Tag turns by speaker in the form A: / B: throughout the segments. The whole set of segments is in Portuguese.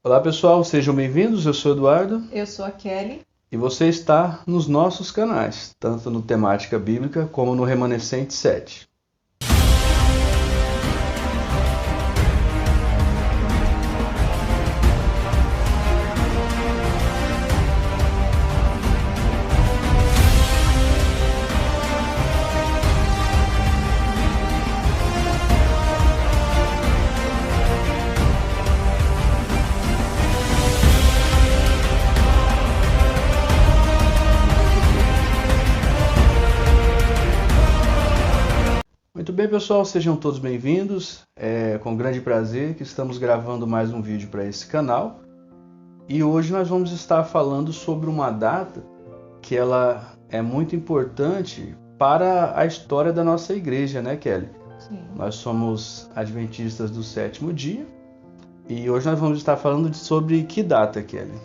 A: Olá pessoal, sejam bem-vindos, eu sou o Eduardo
B: Eu sou a Kelly.
A: e você está nos nossos canais, tanto no Temática Bíblica como no Remanescente 7. Muito bem, pessoal, sejam todos bem-vindos. É com grande prazer que estamos gravando mais um vídeo para esse canal. E hoje nós vamos estar falando sobre uma data que ela é muito importante para a história da nossa igreja, né, Kelly?
B: Sim.
A: Nós somos adventistas do sétimo dia e hoje nós vamos estar falando sobre que data, Kelly?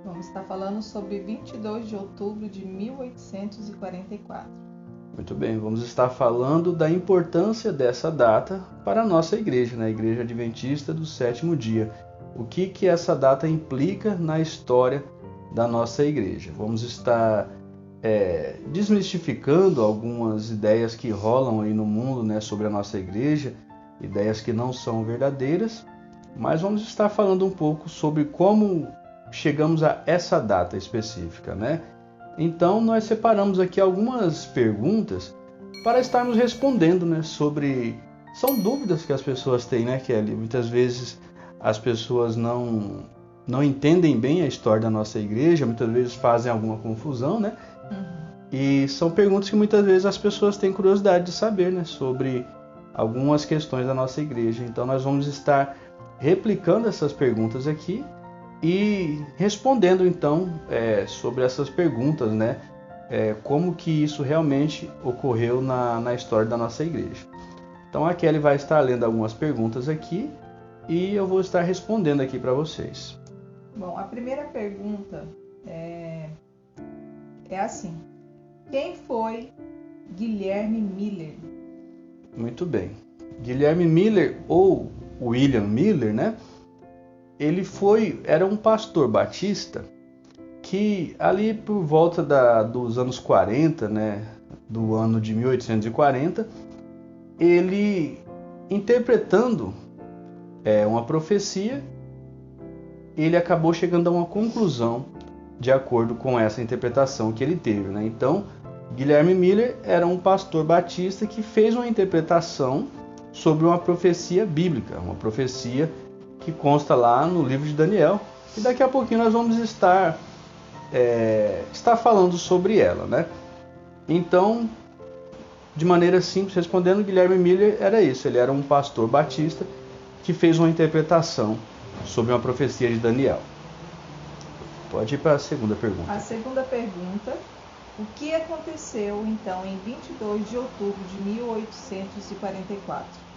B: Vamos estar falando sobre 22 de outubro de 1844.
A: Muito bem, vamos estar falando da importância dessa data para a nossa igreja, né? A Igreja Adventista do Sétimo Dia. O que essa data implica na história da nossa igreja. Vamos estar desmistificando algumas ideias que rolam aí no mundo, né, sobre a nossa igreja, ideias que não são verdadeiras, mas vamos estar falando um pouco sobre como chegamos a essa data específica, né? Então nós separamos aqui algumas perguntas para estarmos respondendo, né, sobre... São dúvidas que as pessoas têm, né, Kelly? Muitas vezes as pessoas não entendem bem a história da nossa igreja, muitas vezes fazem alguma confusão, né? E são perguntas que muitas vezes as pessoas têm curiosidade de saber, né, sobre algumas questões da nossa igreja. Então nós vamos estar replicando essas perguntas aqui e respondendo então sobre essas perguntas, né? Como que isso realmente ocorreu na história da nossa igreja. Então a Kelly vai estar lendo algumas perguntas aqui e eu vou estar respondendo aqui para vocês.
B: Bom, a primeira pergunta é assim: quem foi Guilherme Miller?
A: Muito bem. Guilherme Miller, ou William Miller, né? Ele era um pastor batista que ali por volta dos anos 40, né, do ano de 1840, ele interpretando uma profecia, ele acabou chegando a uma conclusão de acordo com essa interpretação que ele teve, né? Então, Guilherme Miller era um pastor batista que fez uma interpretação sobre uma profecia bíblica, uma profecia que consta lá no livro de Daniel, e daqui a pouquinho nós vamos estar falando sobre ela, né? Então, de maneira simples, respondendo, Guilherme Miller era isso, ele era um pastor batista que fez uma interpretação sobre uma profecia de Daniel. Pode ir para a segunda pergunta.
B: A segunda pergunta: o que aconteceu então em 22 de outubro de 1844?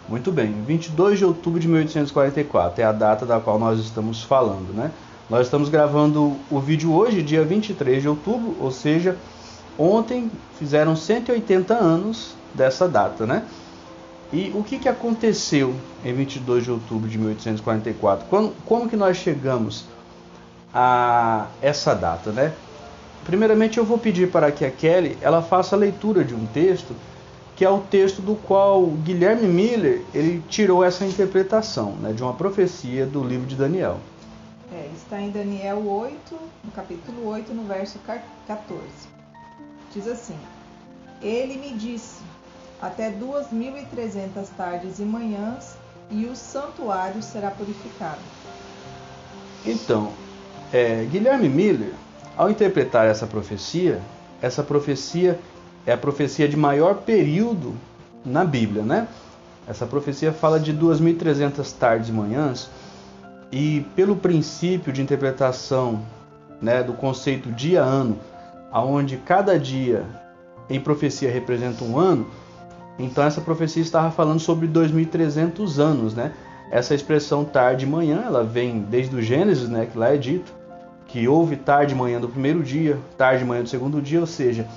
A: Muito bem, 22 de outubro de 1844 é a data da qual nós estamos falando, né? Nós estamos gravando o vídeo hoje, dia 23 de outubro, ou seja, ontem fizeram 180 anos dessa data, né? E o que aconteceu em 22 de outubro de 1844? Como que nós chegamos a essa data, né? Primeiramente eu vou pedir para que a Kelly ela faça a leitura de um texto que é o texto do qual Guilherme Miller ele tirou essa interpretação, né, de uma profecia do livro de Daniel.
B: Está em Daniel 8, no capítulo 8, no verso 14. Diz assim: ele me disse, até 2.300 tardes e manhãs, e o santuário será purificado.
A: Então, Guilherme Miller, ao interpretar essa profecia é a profecia de maior período na Bíblia, né? Essa profecia fala de 2.300 tardes e manhãs, e pelo princípio de interpretação, né, do conceito dia-ano, onde cada dia em profecia representa um ano, então essa profecia estava falando sobre 2.300 anos, né? Essa expressão tarde e manhã, ela vem desde o Gênesis, né, que lá é dito que houve tarde e manhã do primeiro dia, tarde e manhã do segundo dia, ou seja,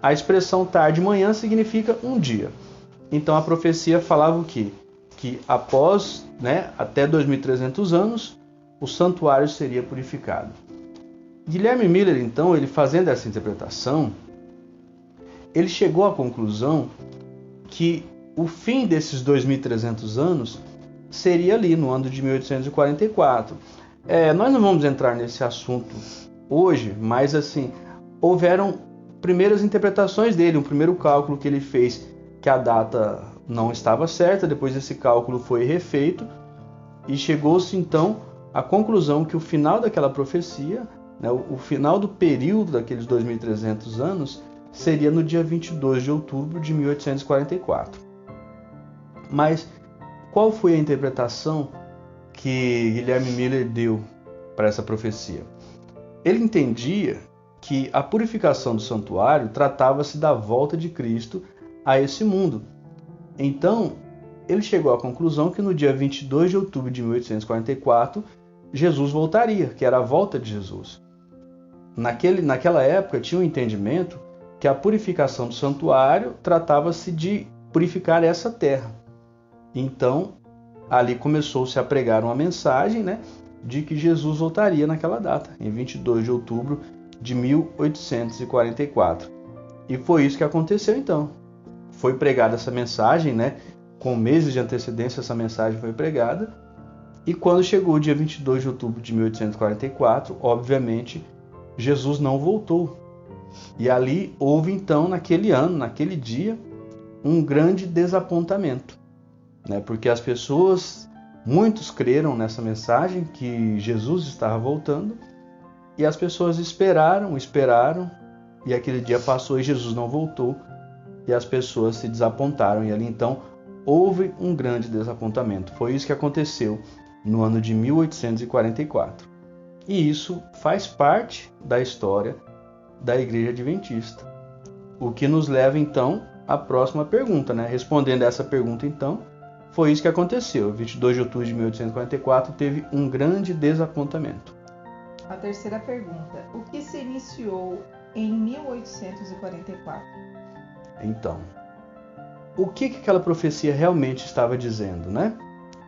A: a expressão tarde e manhã significa um dia. Então a profecia falava o quê? Que após, até 2.300 anos, o santuário seria purificado. Guilherme Miller, então, ele fazendo essa interpretação, ele chegou à conclusão que o fim desses 2.300 anos seria ali no ano de 1844. Nós não vamos entrar nesse assunto hoje, mas assim, houveram primeiras interpretações dele, um primeiro cálculo que ele fez que a data não estava certa, depois esse cálculo foi refeito e chegou-se então à conclusão que o final daquela profecia, né, o final do período daqueles 2.300 anos, seria no dia 22 de outubro de 1844. Mas qual foi a interpretação que Guilherme Miller deu para essa profecia? Ele entendia que a purificação do santuário tratava-se da volta de Cristo a esse mundo. Então, ele chegou à conclusão que no dia 22 de outubro de 1844, Jesus voltaria, que era a volta de Jesus. Naquela época, tinha um entendimento que a purificação do santuário tratava-se de purificar essa terra. Então, ali começou-se a pregar uma mensagem, né, de que Jesus voltaria naquela data, em 22 de outubro de 1844. E foi isso que aconteceu então. Foi pregada essa mensagem, né, com meses de antecedência essa mensagem foi pregada. E quando chegou o dia 22 de outubro de 1844, obviamente, Jesus não voltou. E ali houve então, naquele ano, naquele dia, um grande desapontamento, né? Porque as pessoas, muitos creram nessa mensagem que Jesus estava voltando, e as pessoas esperaram, e aquele dia passou e Jesus não voltou, e as pessoas se desapontaram, e ali então houve um grande desapontamento. Foi isso que aconteceu no ano de 1844. E isso faz parte da história da Igreja Adventista. O que nos leva então à próxima pergunta, né? Respondendo a essa pergunta então, foi isso que aconteceu. 22 de outubro de 1844 teve um grande desapontamento.
B: A terceira pergunta: o que se iniciou em 1844?
A: Então, o que aquela profecia realmente estava dizendo, né?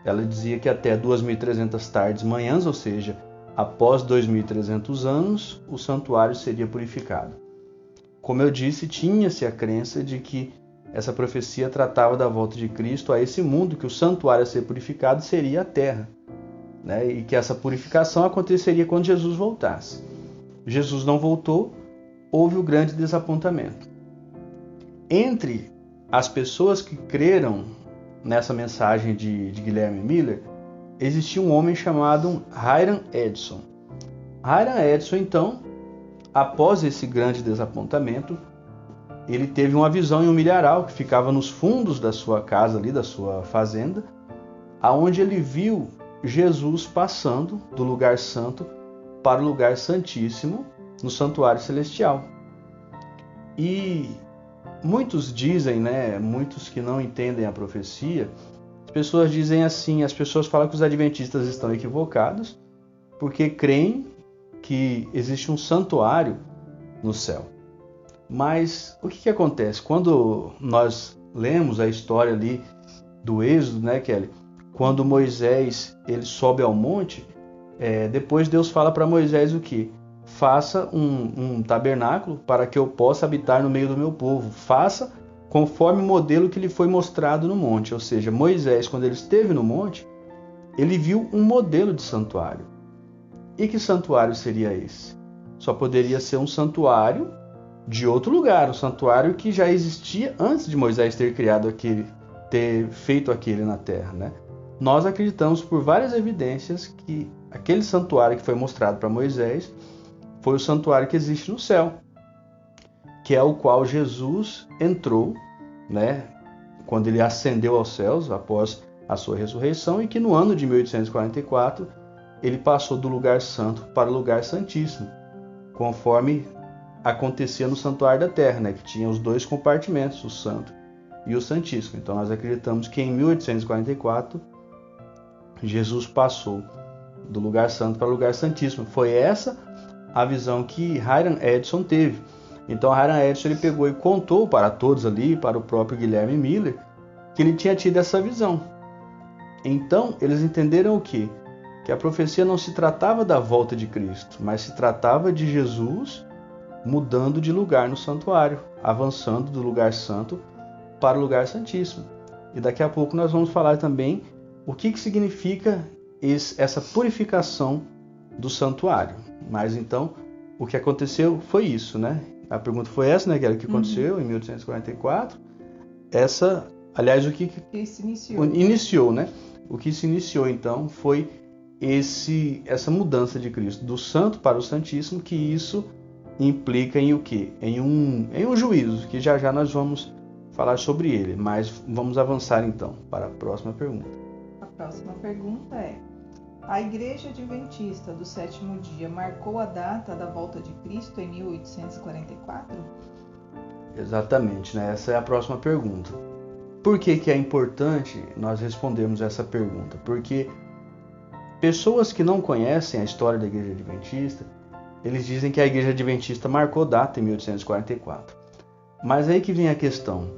A: Ela dizia que até 2.300 tardes manhãs, ou seja, após 2.300 anos, o santuário seria purificado. Como eu disse, tinha-se a crença de que essa profecia tratava da volta de Cristo a esse mundo, que o santuário a ser purificado seria a terra, né? E que essa purificação aconteceria quando Jesus voltasse. Jesus não voltou, houve o grande desapontamento. Entre as pessoas que creram nessa mensagem de Guilherme Miller, existia um homem chamado Hiram Edson. Hiram Edson, então, após esse grande desapontamento, ele teve uma visão em um milharal que ficava nos fundos da sua casa, ali, da sua fazenda, aonde ele viu Jesus passando do lugar santo para o lugar santíssimo no santuário celestial. E muitos dizem, né, muitos que não entendem a profecia, as pessoas dizem assim, as pessoas falam que os adventistas estão equivocados porque creem que existe um santuário no céu. Mas o que acontece? Quando nós lemos a história ali do Êxodo, né, Kelly? Quando Moisés ele sobe ao monte, depois Deus fala para Moisés o quê? Faça um tabernáculo para que eu possa habitar no meio do meu povo. Faça conforme o modelo que lhe foi mostrado no monte. Ou seja, Moisés, quando ele esteve no monte, ele viu um modelo de santuário. E que santuário seria esse? Só poderia ser um santuário de outro lugar, um santuário que já existia antes de Moisés ter feito aquele na terra, né? Nós acreditamos por várias evidências que aquele santuário que foi mostrado para Moisés foi o santuário que existe no céu, que é o qual Jesus entrou, né, quando ele ascendeu aos céus após a sua ressurreição, e que no ano de 1844 ele passou do lugar santo para o lugar santíssimo, conforme acontecia no santuário da terra, né, que tinha os dois compartimentos, o santo e o santíssimo. Então nós acreditamos que em 1844 Jesus passou do lugar santo para o lugar santíssimo. Foi essa a visão que Hiram Edson teve. Então Hiram Edson ele pegou e contou para todos ali, para o próprio Guilherme Miller, que ele tinha tido essa visão. Então eles entenderam o quê? Que que a profecia não se tratava da volta de Cristo, mas se tratava de Jesus mudando de lugar no santuário, avançando do lugar santo para o lugar santíssimo. E daqui a pouco nós vamos falar também o que significa essa purificação do santuário. Mas então, o que aconteceu foi isso, né? A pergunta foi essa, né? Que era o que aconteceu em 1844. Aliás, o que
B: se
A: iniciou, né? O que se iniciou então foi essa mudança de Cristo do santo para o santíssimo, que isso implica em o quê? Em um juízo, que já nós vamos falar sobre ele, mas vamos avançar então para a próxima pergunta.
B: A próxima pergunta é: a Igreja Adventista do Sétimo Dia marcou a data da volta de Cristo em 1844?
A: Exatamente, né? Essa é a próxima pergunta. Por que é importante nós respondermos essa pergunta? Porque pessoas que não conhecem a história da Igreja Adventista, eles dizem que a Igreja Adventista marcou data em 1844. Mas aí que vem a questão.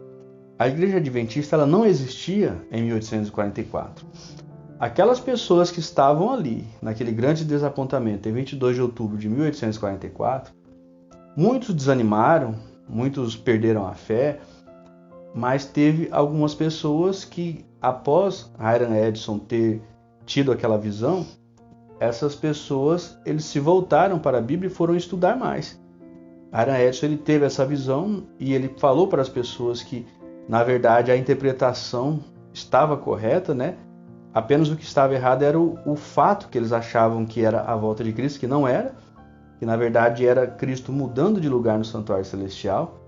A: A Igreja Adventista ela não existia em 1844. Aquelas pessoas que estavam ali, naquele grande desapontamento, em 22 de outubro de 1844, muitos desanimaram, muitos perderam a fé, mas teve algumas pessoas que, após Hiram Edson ter tido aquela visão, essas pessoas eles se voltaram para a Bíblia e foram estudar mais. Hiram Edson ele teve essa visão e ele falou para as pessoas que, na verdade, a interpretação estava correta, né? Apenas o que estava errado era o fato que eles achavam que era a volta de Cristo, que não era, que na verdade era Cristo mudando de lugar no santuário celestial.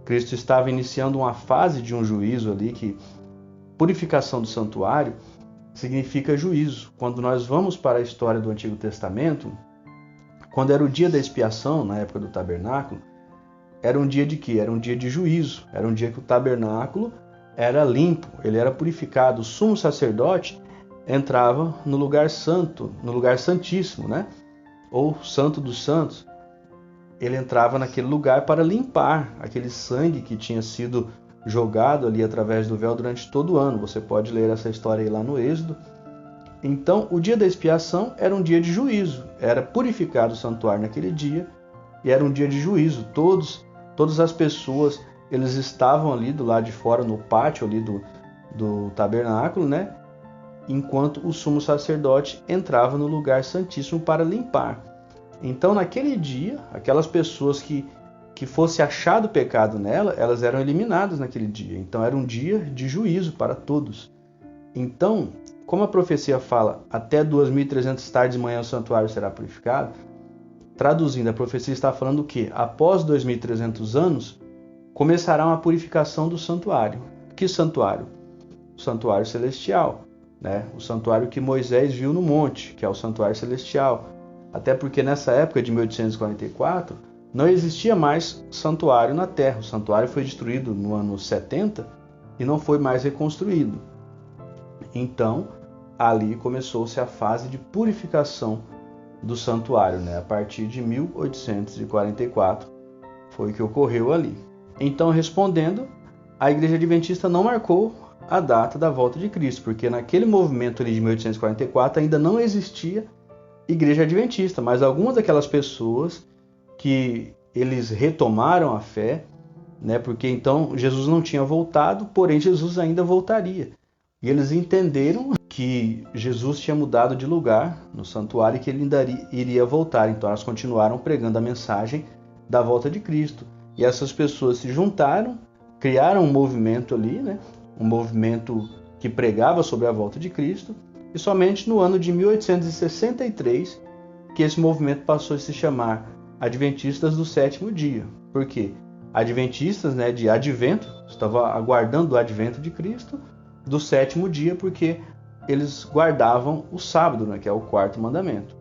A: Cristo estava iniciando uma fase de um juízo ali, que purificação do santuário significa juízo. Quando nós vamos para a história do Antigo Testamento, quando era o dia da expiação, na época do tabernáculo, era um dia de quê? Era um dia de juízo, era um dia que o tabernáculo era limpo, ele era purificado. O sumo sacerdote entrava no lugar santo, no lugar santíssimo, né? Ou santo dos santos. Ele entrava naquele lugar para limpar aquele sangue que tinha sido jogado ali através do véu durante todo o ano. Você pode ler essa história aí lá no Êxodo. Então, o dia da expiação era um dia de juízo. Era purificado o santuário naquele dia e era um dia de juízo. Todas as pessoas, eles estavam ali do lado de fora, no pátio ali do tabernáculo, né? Enquanto o sumo sacerdote entrava no lugar santíssimo para limpar. Então, naquele dia, aquelas pessoas que fosse achado pecado nela, elas eram eliminadas naquele dia. Então, era um dia de juízo para todos. Então, como a profecia fala, até 2.300 tardes de manhã o santuário será purificado, traduzindo, a profecia está falando o quê? Após 2.300 anos, começará uma purificação do santuário. Que santuário? O santuário celestial, né? O santuário que Moisés viu no monte, que é o santuário celestial. Até porque nessa época de 1844, não existia mais santuário na terra. O santuário foi destruído no ano 70 e não foi mais reconstruído. Então, ali começou-se a fase de purificação do santuário, né? A partir de 1844 foi o que ocorreu ali. Então, respondendo, a Igreja Adventista não marcou a data da volta de Cristo, porque naquele movimento ali de 1844 ainda não existia Igreja Adventista, mas algumas daquelas pessoas que eles retomaram a fé, né? Porque então Jesus não tinha voltado, porém Jesus ainda voltaria. E eles entenderam que Jesus tinha mudado de lugar no santuário e que ele ainda iria voltar. Então elas continuaram pregando a mensagem da volta de Cristo. E essas pessoas se juntaram, criaram um movimento ali, né? Um movimento que pregava sobre a volta de Cristo. E somente no ano de 1863 que esse movimento passou a se chamar Adventistas do Sétimo Dia. Por quê? Adventistas, né, de advento, estavam aguardando o advento de Cristo, do sétimo dia, porque eles guardavam o sábado, né, que é o quarto mandamento.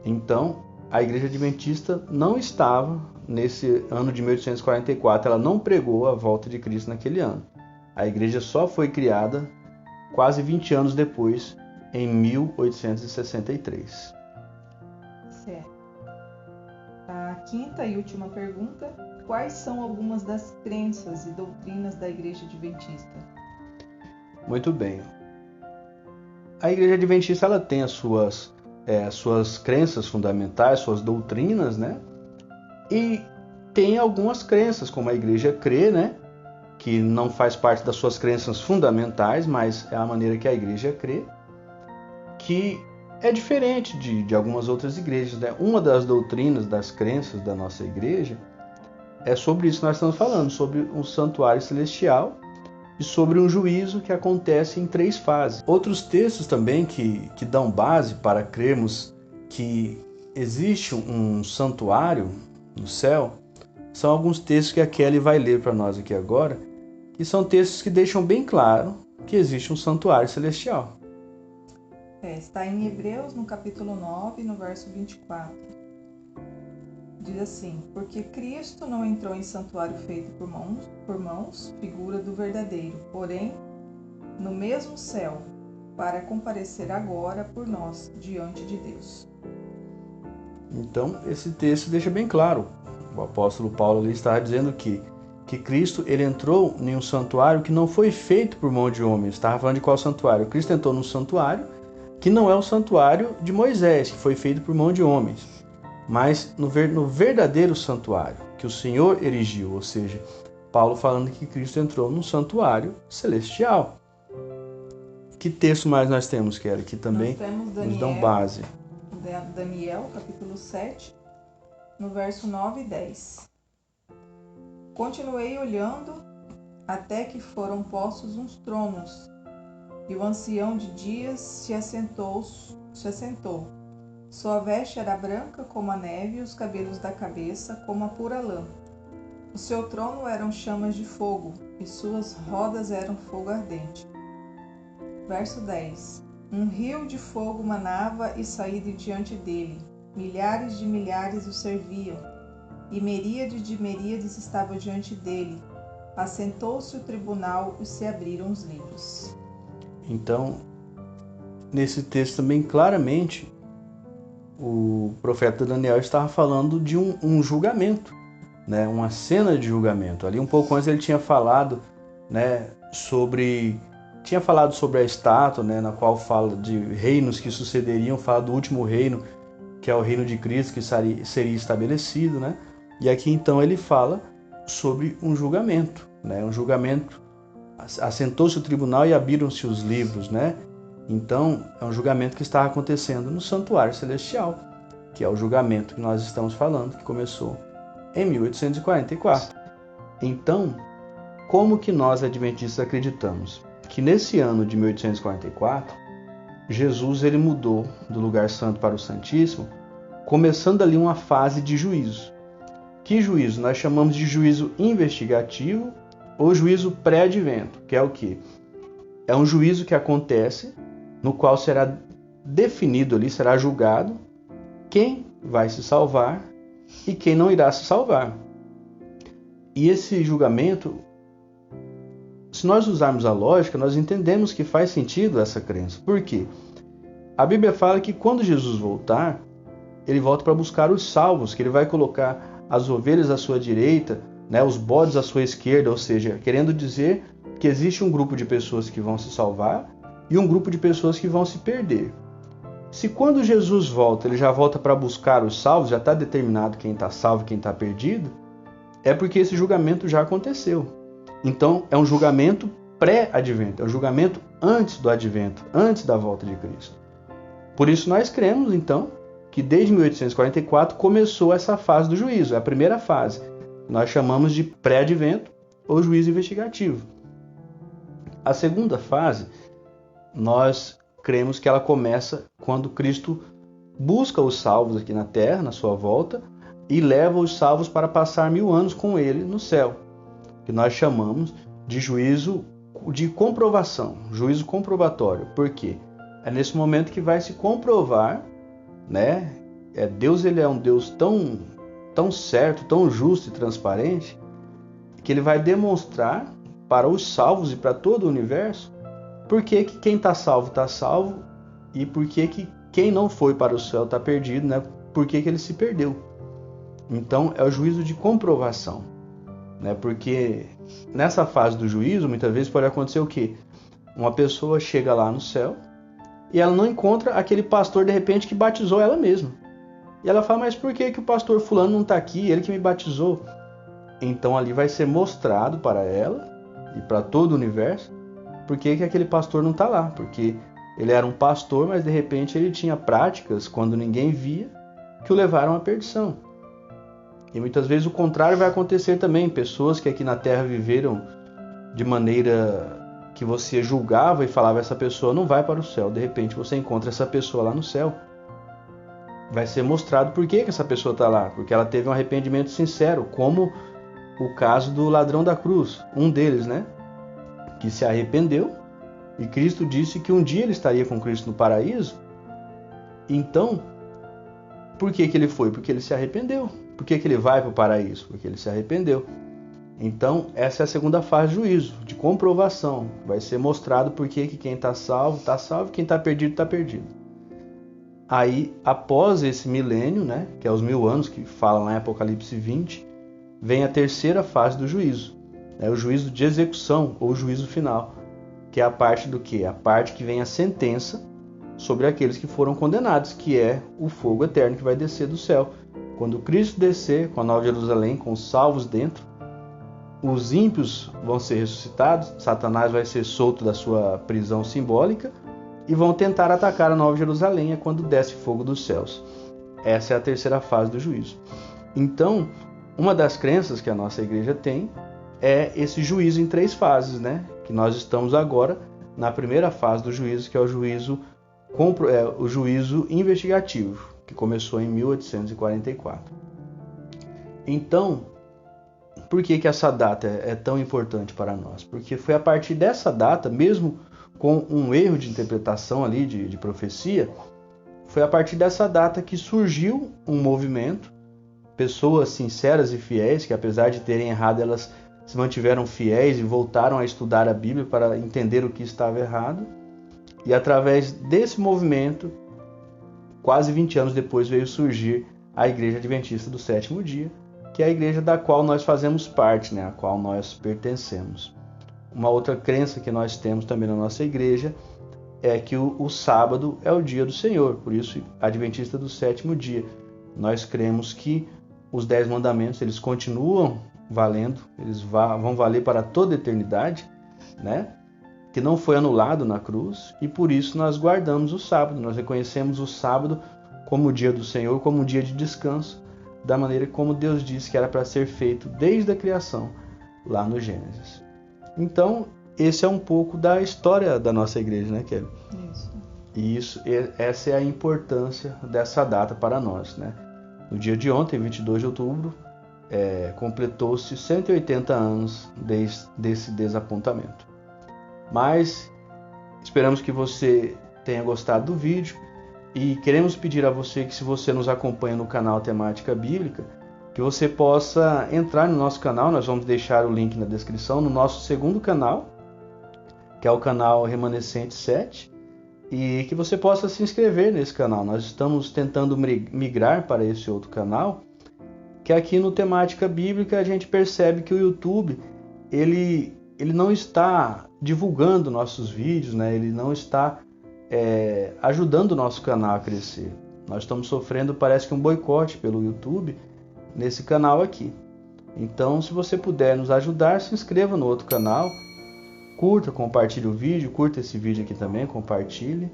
A: Então, a Igreja Adventista não estava nesse ano de 1844, ela não pregou a volta de Cristo naquele ano. A igreja só foi criada quase 20 anos depois, em 1863.
B: Certo. A quinta e última pergunta: quais são algumas das crenças e doutrinas da Igreja Adventista?
A: Muito bem. A Igreja Adventista ela tem as suas suas crenças fundamentais, suas doutrinas, né? E tem algumas crenças, como a igreja crê, né? Que não faz parte das suas crenças fundamentais, mas é a maneira que a igreja crê, que é diferente de algumas outras igrejas, né? Uma das doutrinas, das crenças da nossa igreja é sobre isso que nós estamos falando, sobre um santuário celestial e sobre um juízo que acontece em 3 fases. Outros textos também que dão base para crermos que existe um santuário no céu, são alguns textos que a Kelly vai ler para nós aqui agora, que são textos que deixam bem claro que existe um santuário celestial.
B: Está em Hebreus, no capítulo 9, no verso 24. Diz assim: porque Cristo não entrou em santuário feito por mãos, figura do verdadeiro, porém, no mesmo céu, para comparecer agora por nós diante de Deus.
A: Então, esse texto deixa bem claro. O apóstolo Paulo ali está dizendo que Cristo ele entrou em um santuário que não foi feito por mão de homem. Estava falando de qual santuário? Cristo entrou num santuário que não é o santuário de Moisés, que foi feito por mão de homens, mas no verdadeiro santuário que o Senhor erigiu, ou seja, Paulo falando que Cristo entrou num santuário celestial. Que texto mais nós temos, Kelly, que também nos dão base?
B: Daniel, capítulo 7, no verso 9 e 10. Continuei olhando até que foram postos uns tronos, e o ancião de dias se assentou. Sua veste era branca como a neve, e os cabelos da cabeça como a pura lã. O seu trono eram chamas de fogo, e suas rodas eram fogo ardente. Verso 10. Um rio de fogo manava e saía de diante dele. Milhares de milhares o serviam, e miríades de miríades estavam diante dele. Assentou-se o tribunal e se abriram os livros.
A: Então, nesse texto também claramente, o profeta Daniel estava falando de um julgamento, né? Uma cena de julgamento. Ali um pouco antes ele tinha falado, né, tinha falado sobre a estátua, né, na qual fala de reinos que sucederiam, fala do último reino, que é o reino de Cristo, que seria estabelecido, né? E aqui então ele fala sobre um julgamento, né? Um julgamento, assentou-se o tribunal e abriram-se os livros, né? Então é um julgamento que está acontecendo no santuário celestial, que é o julgamento que nós estamos falando, que começou em 1844. Então, como que nós adventistas acreditamos? Que nesse ano de 1844, Jesus ele mudou do lugar santo para o Santíssimo, começando ali uma fase de juízo. Que juízo? Nós chamamos de juízo investigativo ou juízo pré-advento, que é o quê? É um juízo que acontece, no qual será definido ali, será julgado quem vai se salvar e quem não irá se salvar. E esse julgamento, se nós usarmos a lógica, nós entendemos que faz sentido essa crença. Por quê? A Bíblia fala que quando Jesus voltar, ele volta para buscar os salvos, que ele vai colocar as ovelhas à sua direita, né, os bodes à sua esquerda, ou seja, querendo dizer que existe um grupo de pessoas que vão se salvar e um grupo de pessoas que vão se perder. Se quando Jesus volta, ele já volta para buscar os salvos, já está determinado quem está salvo e quem está perdido, é porque esse julgamento já aconteceu. Então, é um julgamento pré-advento, é um julgamento antes do advento, antes da volta de Cristo. Por isso nós cremos, então, que desde 1844 começou essa fase do juízo, é a primeira fase. Nós chamamos de pré-advento ou juízo investigativo. A segunda fase, nós cremos que ela começa quando Cristo busca os salvos aqui na terra, na sua volta, e leva os salvos para passar 1000 anos com ele no céu, que nós chamamos de juízo de comprovação, juízo comprovatório. Por quê? É nesse momento que vai se comprovar, né? Deus ele é um Deus tão certo, tão justo e transparente, que ele vai demonstrar para os salvos e para todo o universo por que quem está salvo e por que quem não foi para o céu está perdido, né? Por que ele se perdeu. Então é o juízo de comprovação, né? Porque nessa fase do juízo muitas vezes pode acontecer o quê? Uma pessoa chega lá no céu e ela não encontra aquele pastor de repente que batizou ela mesma. E ela fala, mas por que o pastor fulano não está aqui? Ele que me batizou. Então ali vai ser mostrado para ela e para todo o universo por que aquele pastor não está lá. Porque ele era um pastor, mas de repente ele tinha práticas, quando ninguém via, que o levaram à perdição. E muitas vezes o contrário vai acontecer também. Pessoas que aqui na Terra viveram de maneira que você julgava e falava, essa pessoa não vai para o céu. De repente você encontra essa pessoa lá no céu. Vai ser mostrado por que essa pessoa está lá. Porque ela teve um arrependimento sincero, como o caso do ladrão da cruz. Um deles, né? Que se arrependeu. E Cristo disse que um dia ele estaria com Cristo no paraíso. Então, por que ele foi? Porque ele se arrependeu. Por que ele vai para o paraíso? Porque ele se arrependeu. Então, essa é a segunda fase do juízo, de comprovação. Vai ser mostrado por que quem está salvo, quem está perdido, está perdido. Aí, após esse milênio, né, que é os 1000 anos, que fala lá em Apocalipse 20, vem a terceira fase do juízo. É o juízo de execução, ou juízo final, que é a parte do quê? A parte que vem a sentença sobre aqueles que foram condenados, que é o fogo eterno que vai descer do céu. Quando Cristo descer com a Nova Jerusalém, com os salvos dentro, os ímpios vão ser ressuscitados, Satanás vai ser solto da sua prisão simbólica e vão tentar atacar a Nova Jerusalém quando desce fogo dos céus. Essa é a terceira fase do juízo. Então, uma das crenças que a nossa igreja tem é esse juízo em 3 fases, né? Que nós estamos agora na primeira fase do juízo, que é o juízo investigativo, que começou em 1844. Então, por que essa data é tão importante para nós? Porque foi a partir dessa data, mesmo com um erro de interpretação ali de profecia, foi a partir dessa data que surgiu um movimento, pessoas sinceras e fiéis, que apesar de terem errado, elas se mantiveram fiéis e voltaram a estudar a Bíblia para entender o que estava errado. E através desse movimento, quase 20 anos depois, veio surgir a Igreja Adventista do Sétimo Dia, que é a igreja da qual nós fazemos parte, né, a qual nós pertencemos. Uma outra crença que nós temos também na nossa igreja é que o sábado é o dia do Senhor, por isso, Adventista do Sétimo Dia. Nós cremos que os 10 mandamentos, eles continuam valendo, eles vão valer para toda a eternidade, né? Que não foi anulado na cruz, e por isso nós guardamos o sábado, nós reconhecemos o sábado como o dia do Senhor, como um dia de descanso, da maneira como Deus disse que era para ser feito desde a criação, lá no Gênesis. Então, esse é um pouco da história da nossa igreja, né, Kelly? Isso. E essa é a importância dessa data para nós, né? No dia de ontem, 22 de outubro, completou-se 180 anos desse desapontamento. Mas esperamos que você tenha gostado do vídeo e queremos pedir a você que, se você nos acompanha no canal Temática Bíblica, que você possa entrar no nosso canal. Nós vamos deixar o link na descrição, no nosso segundo canal, que é o canal Remanescente 7, e que você possa se inscrever nesse canal. Nós estamos tentando migrar para esse outro canal, que aqui no Temática Bíblica a gente percebe que o YouTube ele não está divulgando nossos vídeos, né? Ele não está ajudando o nosso canal a crescer. Nós estamos sofrendo, parece que um boicote pelo YouTube nesse canal aqui. Então, se você puder nos ajudar, se inscreva no outro canal, curta, compartilhe o vídeo, curta esse vídeo aqui também, compartilhe.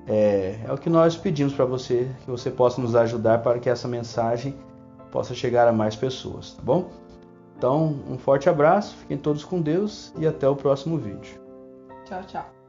A: É o que nós pedimos para você, que você possa nos ajudar para que essa mensagem possa chegar a mais pessoas, tá bom? Então, um forte abraço, fiquem todos com Deus e até o próximo vídeo.
B: Tchau, tchau.